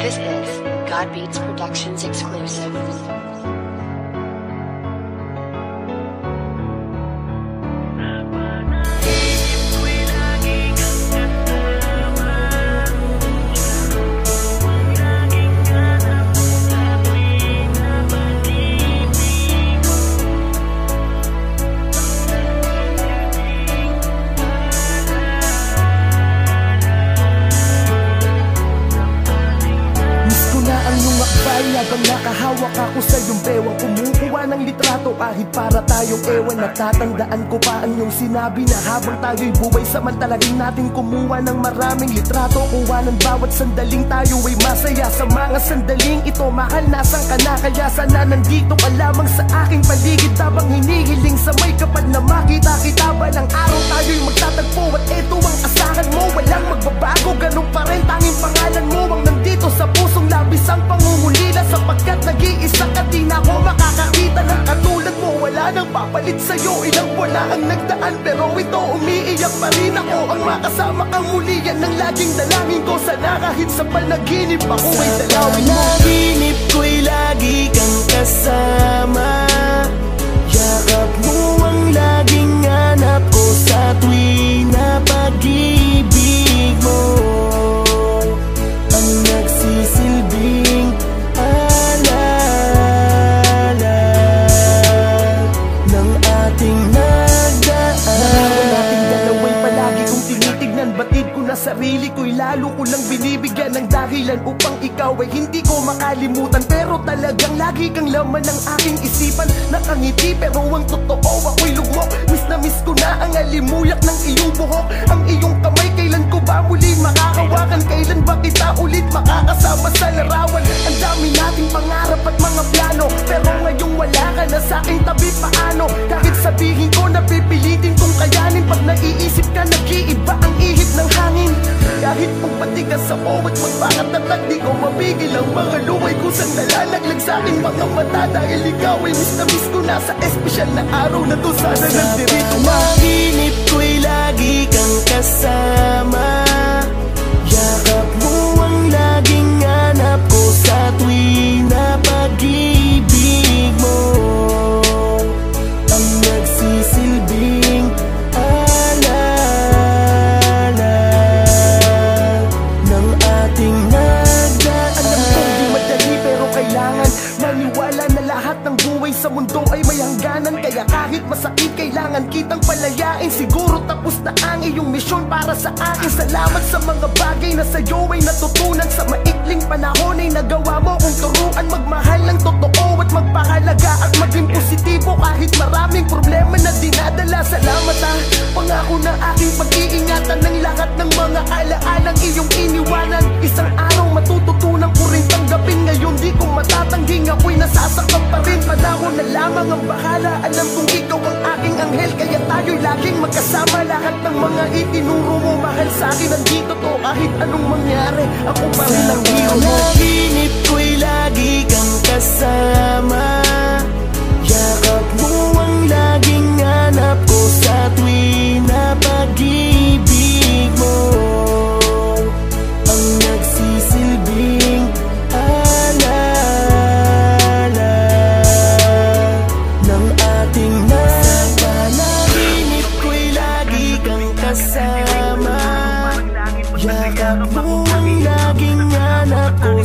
This is God Beats Productions exclusive. Habang nakahawak ako sa iyong bewang, kumukuha ng litrato kahit para tayong ewan. Natatandaan ko pa ang iyong sinabi na habang tayo'y buhay, samantalagin natin kumuha ng maraming litrato. Kuha ng bawat sandaling tayo ay masaya. Sa mga sandaling ito, mahal, nasan ka na? Kaya sana nandito ka lamang sa aking paligid, habang hinihiling sa may kapal na makita kita. Balang araw tayo'y magtatagpo at eto ang asahan mo. Walang magbabago, ganun pa rin, tanging pangalan mo ang nandito sa pusong labis ang pangungulila. Sapagkat nag-iisa ka, di na ako makakakita ng katulad mo. Wala nang papalit sa'yo, ilang buwan na ang nagdaan, pero ito umiiyak pa rin ako. Ang makasama kang muli, yan ang laging dalangin ko. Sana kahit sa panaginip ako ay dalawin mo. Panaginip ko'y lagi kang kasama. Yakap mo ang laging hanap ko sa tuwing na pag-ibig mo. Ang nagsisilbing alala ng ating nagdaan. Narawan nating dalaway palagi kong tinitignan. Batid ko na sarili ko'y lalo ko lang binibigyan ng dahilan upang ikaw ay hindi ko makalimutan. Pero talagang lagi kang laman ng aking isipan. Nakangiti pero ang totoo ako'y lugmok. Miss na miss ko na ang alimuyak ng iyong buhok. Ang iyong kamay, kailan ko ba muli makakawakan? Kailan ba kita ulit makakasama sa larawan? Ang dami nating pangarap at mga plano, pero ngayong wala ka na sa aking tabi. Paano? Kahit sabihin ko na pipilitin kong kayanin, pag naiisip ka nag-iiba ang ihip ng hangin. Kahit magpatigas ako at magpakatatag, di ko mapigil ang mga luway ko sang nalalaglag sa aking mga mata. Dahil ikaw ay miss na miss ko na sa espesyal na araw na to. Sana nagdirito ma. Panaginip ko'y lagi kang kasama. Yakap mo ang laging hanap ko sa tuwing na pag-ibig mo. Ang nagsisilbing alala ng ating nagdaan. Alam kong di madali pero kailangan maniwala na lahat ng buhay sa mundo ay may hangganan. Kaya kahit masakit kailangan kitang palayain. Siguro tapos na ang iyong misyon para sa akin. Salamat sa mga bagay na sa'yo ay natutunan. Sa maikling panahon ay nagawa mo kong turuan magmahal ng totoo at magpahalaga at maging positibo kahit maraming problema na dinadala. Salamat pangako na aking pag-iingatan ng lahat ng mga alaalang iyong iniwanan. Isang araw matututunan ko rin tanggapin. Ngayon di ko matatangging ako'y nasasaktan pa rin. Panahon na lamang ang bahala. Alam kong ikaw ang aking anghel, kaya tayo'y laging magkasama. Lahat ng mga itinuro mo mahal sa'kin nandito to. Kahit anong mangyari, ako pa rin ang hero mo. Panaginip ko'y lagi kang kasama. Yakap mo ang laging hanap ko sa tuwing na pag-ibig mo. Ang nagsisilbing alala ng ating nagpanaginip ko'y lagi kang kasama. Yakap mo ang laging hanap ko